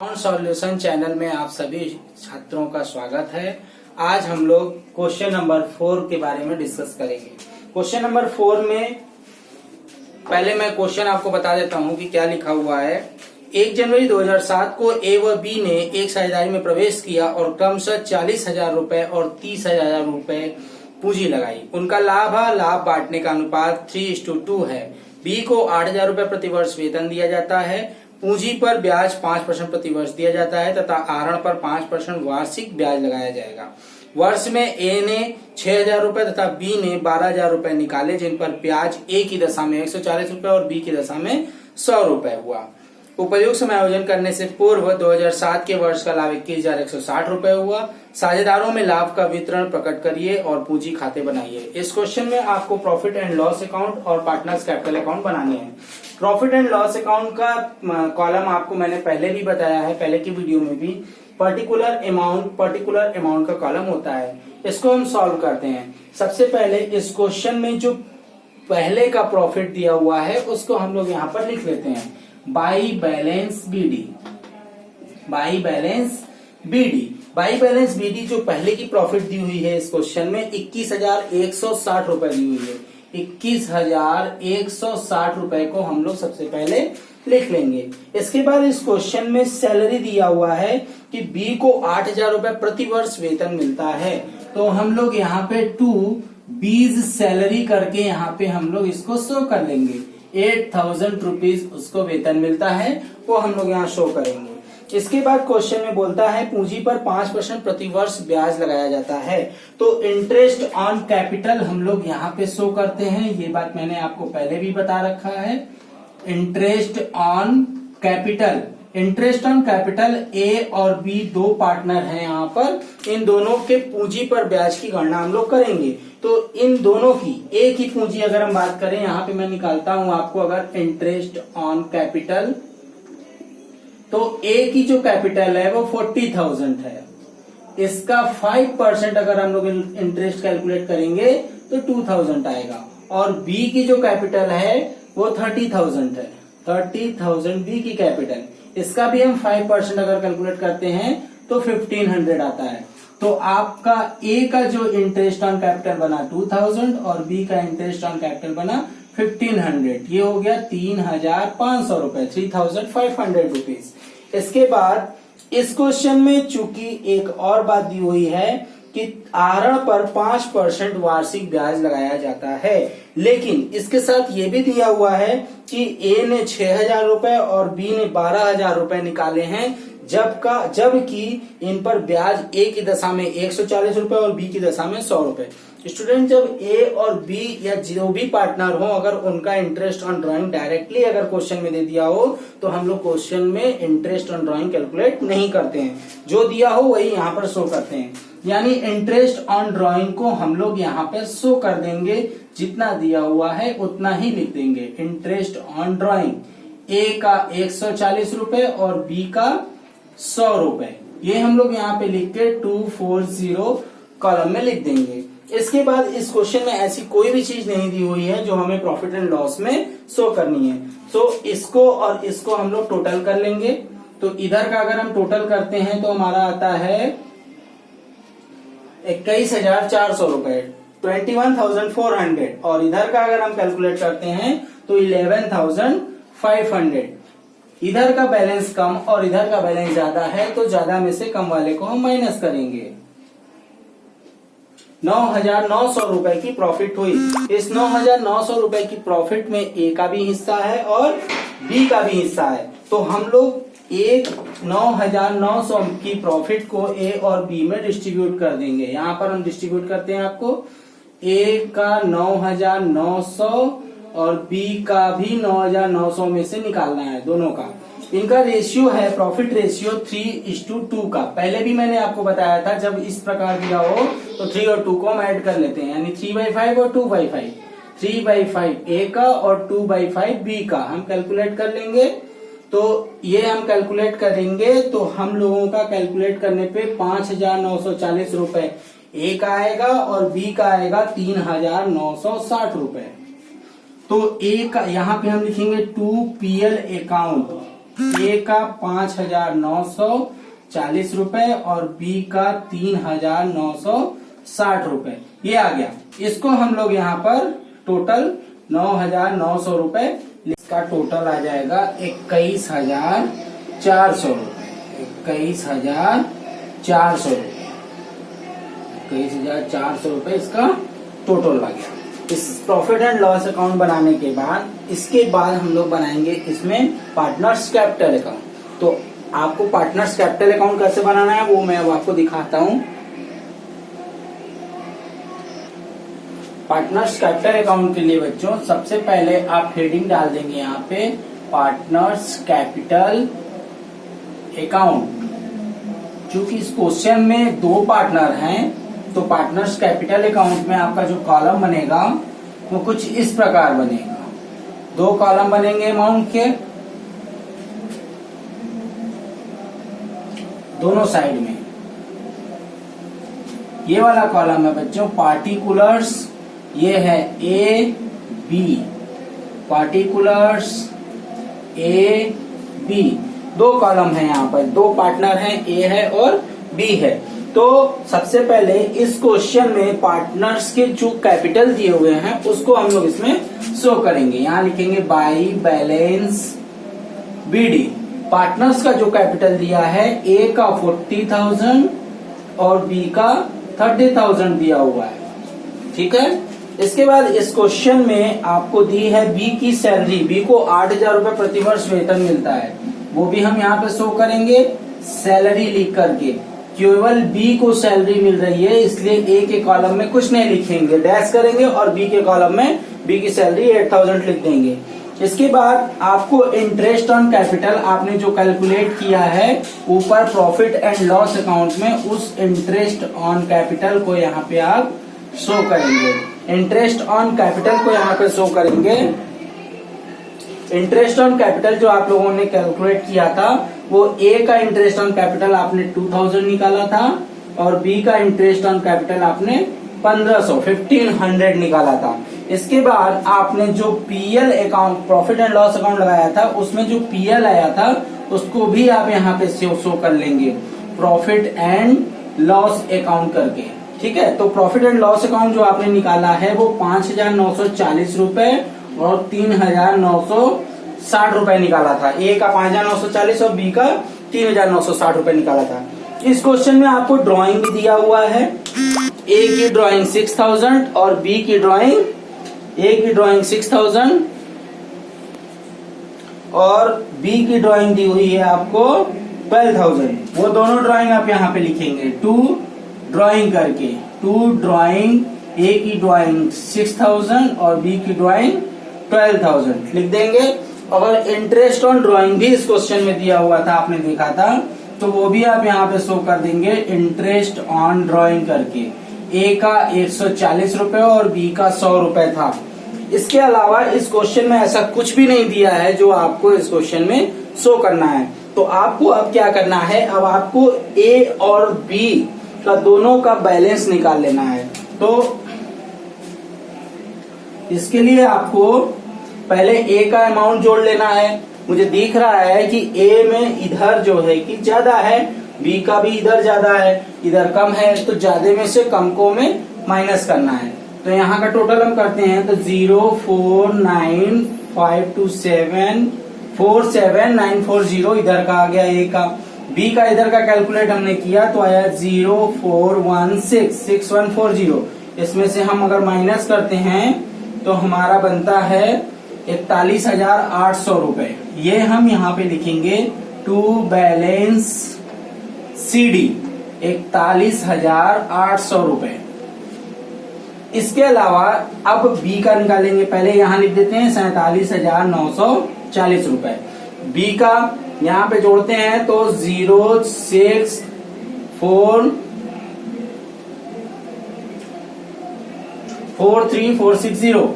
Solution channel में आप सभी छात्रों का स्वागत है। आज हम लोग क्वेश्चन नंबर 4 के बारे में डिस्कस करेंगे। क्वेश्चन नंबर 4 में पहले मैं क्वेश्चन आपको बता देता हूं कि क्या लिखा हुआ है। 1 जनवरी 2007 को ए व बी ने एक साझेदारी में प्रवेश किया और क्रमशः 40,000 रुपए और 30,000 रुपए पूंजी लगाई। उनका लाभ बांटने का अनुपात 3:2 है। बी को 8,000 रुपए प्रतिवर्ष वेतन दिया जाता है। पूंजी पर ब्याज 5% प्रतिवर्ष दिया जाता है तथा आहरण पर 5% वार्षिक ब्याज लगाया जाएगा। वर्ष में ए ने 6,000 रुपए तथा बी ने 12,000 रुपए निकाले, जिन पर ब्याज ए की दशा में 140 रुपए और बी की दशा में 100 रुपए हुआ। उपयुक्त समायोजन करने से पूर्व 2007 के वर्ष का लाभ 21,160 रुपए हुआ। साझेदारों में लाभ का वितरण प्रकट करिए और पूंजी खाते बनाइए। इस क्वेश्चन में आपको प्रॉफिट एंड लॉस अकाउंट और पार्टनर्स कैपिटल अकाउंट बनाने हैं। प्रॉफिट एंड लॉस अकाउंट का कॉलम आपको मैंने पहले भी बताया है, पहले की वीडियो में भी। पर्टिकुलर अमाउंट का कॉलम होता है। इसको हम सॉल्व करते हैं। सबसे पहले इस क्वेश्चन में जो पहले का प्रॉफिट दिया हुआ है उसको हम लोग यहाँ पर लिख लेते हैं, बाई बैलेंस बीडी जो पहले की प्रॉफिट दी हुई है इस क्वेश्चन में 21,160 रुपए दी हुई है। 21,160 रुपए को हम लोग सबसे पहले लिख लेंगे। इसके बाद इस क्वेश्चन में सैलरी दिया हुआ है कि बी को 8,000 रुपए प्रति वर्ष वेतन मिलता है, तो हम लोग यहाँ पे 2 बीज सैलरी करके यहाँ पे हम लोग इसको शो कर लेंगे। 8,000 रुपीज उसको वेतन मिलता है, वो हम लोग यहाँ शो करेंगे। इसके बाद क्वेश्चन में बोलता है पूंजी पर 5% प्रति वर्ष ब्याज लगाया जाता है, तो इंटरेस्ट ऑन कैपिटल हम लोग यहाँ पे शो करते हैं। ये बात मैंने आपको पहले भी बता रखा है। इंटरेस्ट ऑन कैपिटल ए और बी दो पार्टनर हैं यहाँ पर। इन दोनों के पूंजी पर ब्याज की गणना हम लोग करेंगे। तो इन दोनों की ए की पूंजी अगर हम बात करें, यहाँ पे मैं निकालता हूं आपको, अगर इंटरेस्ट ऑन कैपिटल, तो ए की जो कैपिटल है वो 40,000 है। इसका 5% अगर हम लोग इंटरेस्ट कैलकुलेट करेंगे तो 2,000 आएगा। और बी की जो कैपिटल है वो 30,000 है। 30,000 बी की कैपिटल, इसका भी हम 5% अगर कैलकुलेट करते हैं तो 1,500 आता है। तो आपका ए का जो इंटरेस्ट ऑन कैपिटल बना 2,000 और बी का इंटरेस्ट ऑन कैपिटल बना 1,500। ये हो गया 3,500 रुपए, 3,500 रुपीज। इसके बाद इस क्वेश्चन में चूंकि एक और बात दी हुई है कि आहरण पर 5% वार्षिक ब्याज लगाया जाता है, लेकिन इसके साथ ये भी दिया हुआ है कि ए ने 6,000 रुपए और बी ने 12,000 रुपए निकाले हैं, जबकि इन पर ब्याज ए की दशा में 140 रुपए और बी की दशा में 100 रुपए। स्टूडेंट, जब ए और बी या जो भी पार्टनर हो, अगर उनका इंटरेस्ट ऑन ड्राइंग डायरेक्टली अगर क्वेश्चन में दे दिया हो तो हम लोग क्वेश्चन में इंटरेस्ट ऑन ड्राइंग कैलकुलेट नहीं करते हैं। जो दिया हो वही यहाँ पर शो करते हैं। यानी इंटरेस्ट ऑन ड्राइंग को हम लोग यहाँ पे शो कर देंगे, जितना दिया हुआ है उतना ही लिख देंगे। इंटरेस्ट ऑन ड्राइंग, ए का 140 रुपए और बी का 100 रुपए, ये हम लोग यहाँ पे लिख के 240 कॉलम में लिख देंगे। इसके बाद इस क्वेश्चन में ऐसी कोई भी चीज नहीं दी हुई है जो हमें प्रॉफिट एंड लॉस में शो करनी है। तो इसको और इसको हम लोग टोटल कर लेंगे। तो इधर का अगर हम टोटल करते हैं तो हमारा आता है 21,400 रुपए, 21,400, और इधर का अगर हम कैलकुलेट करते हैं तो 11,500। इधर का बैलेंस कम और इधर का बैलेंस ज्यादा है, तो ज्यादा में से कम वाले को हम माइनस करेंगे। 9,900 रुपए की प्रॉफिट हुई। इस 9,900 रुपए की प्रॉफिट में ए का भी हिस्सा है और बी का भी हिस्सा है। तो हम लोग 9,900 की प्रॉफिट को ए और बी में डिस्ट्रीब्यूट कर देंगे। यहाँ पर हम डिस्ट्रीब्यूट करते हैं आपको, ए का 9,900 और बी का भी 9,900 में से निकालना है दोनों का। इनका रेशियो है, प्रॉफिट रेशियो 3:2 का। पहले भी मैंने आपको बताया था, जब इस प्रकार दिया हो तो 3 और 2 को हम ऐड कर लेते हैं, यानी 3/5 और 2/5। 3/5 ए का और 2/5 बी का हम कैलकुलेट कर लेंगे। तो ये हम कैलकुलेट करेंगे तो हम लोगों का कैलकुलेट करने पे 5,940 रुपए ए का आएगा और बी का आएगा 3,960 रुपए। तो ए का यहाँ पे हम लिखेंगे 2 PL अकाउंट। ए का 5,940 रुपए और बी का 3,960 रुपए, ये आ गया। इसको हम लोग यहाँ पर टोटल 9,900 रुपए, इसका टोटल आ जाएगा 21,400 रुपए। 21,400 रुपए, 21,400 रुपए इसका टोटल लग गया। इस प्रॉफिट एंड लॉस अकाउंट बनाने के बाद, इसके बाद हम लोग बनाएंगे इसमें पार्टनर्स कैपिटल अकाउंट। तो आपको पार्टनर्स कैपिटल अकाउंट कैसे बनाना है वो मैं अब आपको दिखाता हूँ। पार्टनर्स कैपिटल अकाउंट के लिए बच्चों सबसे पहले आप हेडिंग डाल देंगे यहाँ पे पार्टनर्स कैपिटल अकाउंट। चूंकि इस क्वेश्चन में 2 पार्टनर हैं, तो पार्टनर्स कैपिटल अकाउंट में आपका जो कॉलम बनेगा वो कुछ इस प्रकार बनेगा। 2 कॉलम बनेंगे अमाउंट के दोनों साइड में। ये वाला कॉलम है बच्चों पार्टिकुलर्स, ये है A B, particulars A B. 2 column है यहाँ पर, 2 पार्टनर हैं, ए है और बी है। तो सबसे पहले इस क्वेश्चन में पार्टनर्स के जो कैपिटल दिए हुए हैं उसको हम लोग इसमें शो करेंगे। यहाँ लिखेंगे बाई बैलेंस बीडी। पार्टनर्स का जो कैपिटल दिया है, ए का 40,000 और बी का 30,000 दिया हुआ है, ठीक है। इसके बाद इस क्वेश्चन में आपको दी है बी की सैलरी। बी को 8,000 रुपए प्रतिवर्ष वेतन मिलता है, वो भी हम यहाँ पे शो करेंगे सैलरी लिख करके। केवल बी को सैलरी मिल रही है, इसलिए ए के कॉलम में कुछ नहीं लिखेंगे, डैश करेंगे और बी के कॉलम में बी की सैलरी 8,000 लिख देंगे। इसके बाद आपको इंटरेस्ट ऑन कैपिटल आपने जो कैलकुलेट किया है ऊपर प्रॉफिट एंड लॉस अकाउंट में, उस इंटरेस्ट ऑन कैपिटल को यहाँ पे आप शो करेंगे। इंटरेस्ट ऑन कैपिटल को यहाँ पे शो करेंगे। इंटरेस्ट ऑन कैपिटल जो आप लोगों ने कैलकुलेट किया था वो ए का इंटरेस्ट ऑन कैपिटल आपने 2,000 निकाला था और बी का इंटरेस्ट ऑन कैपिटल आपने 1,500 निकाला था। इसके बाद आपने जो PL account profit and loss account लगाया था उसमें जो पीएल आया था उसको भी आप यहाँ पे शो कर लेंगे प्रॉफिट एंड लॉस अकाउंट करके, ठीक है। तो प्रॉफिट एंड लॉस अकाउंट जो आपने निकाला है वो 5,940 रुपए और 3,960 रुपए निकाला था। ए का 5,940 और बी का 3,960 रुपए निकाला था। इस क्वेश्चन में आपको ड्राइंग भी दिया हुआ है। ए की ड्राइंग 6,000 और बी की ड्राइंग, ए की ड्राइंग 6,000 और बी की ड्राइंग दी हुई है आपको 12,000। वो दोनों ड्राइंग आप यहाँ पे लिखेंगे टू ड्राइंग करके। टू ड्राइंग, ए की ड्राइंग 6,000 और बी की ड्राइंग 12,000 लिख देंगे। और इंटरेस्ट ऑन ड्राइंग भी इस क्वेश्चन में दिया हुआ था, आपने देखा था, तो वो भी आप यहाँ पे शो कर देंगे इंटरेस्ट ऑन ड्राइंग करके। ए का 140 रुपए और बी का 100 रुपए था। इसके अलावा इस क्वेश्चन में ऐसा कुछ भी नहीं दिया है जो आपको इस क्वेश्चन में शो करना है। तो आपको अब क्या करना है, अब आपको ए और बी का दोनों का बैलेंस निकाल लेना है। तो इसके लिए आपको पहले ए का अमाउंट जोड़ लेना है। मुझे दिख रहा है कि ए में इधर जो है कि ज्यादा है, बी का भी इधर ज्यादा है, इधर कम है, तो ज्यादा में से कम को में माइनस करना है। तो यहाँ का टोटल हम करते हैं तो 049,527,47940 इधर का आ गया ए का। बी का इधर का कैलकुलेट हमने किया तो आया 0,416,6140। इसमें से हम अगर माइनस करते हैं तो हमारा बनता है 41,800 रुपए। ये हम यहाँ पे लिखेंगे टू बैलेंस सीडी 41,800 रुपए। इसके अलावा अब बी का निकालेंगे, पहले यहाँ लिख देते हैं 47,940 रुपए। बी का यहाँ पे जोड़ते हैं तो 0,6,4,3,460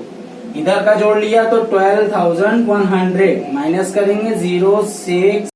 इधर का जोड़ लिया तो 12,100 माइनस करेंगे 0,6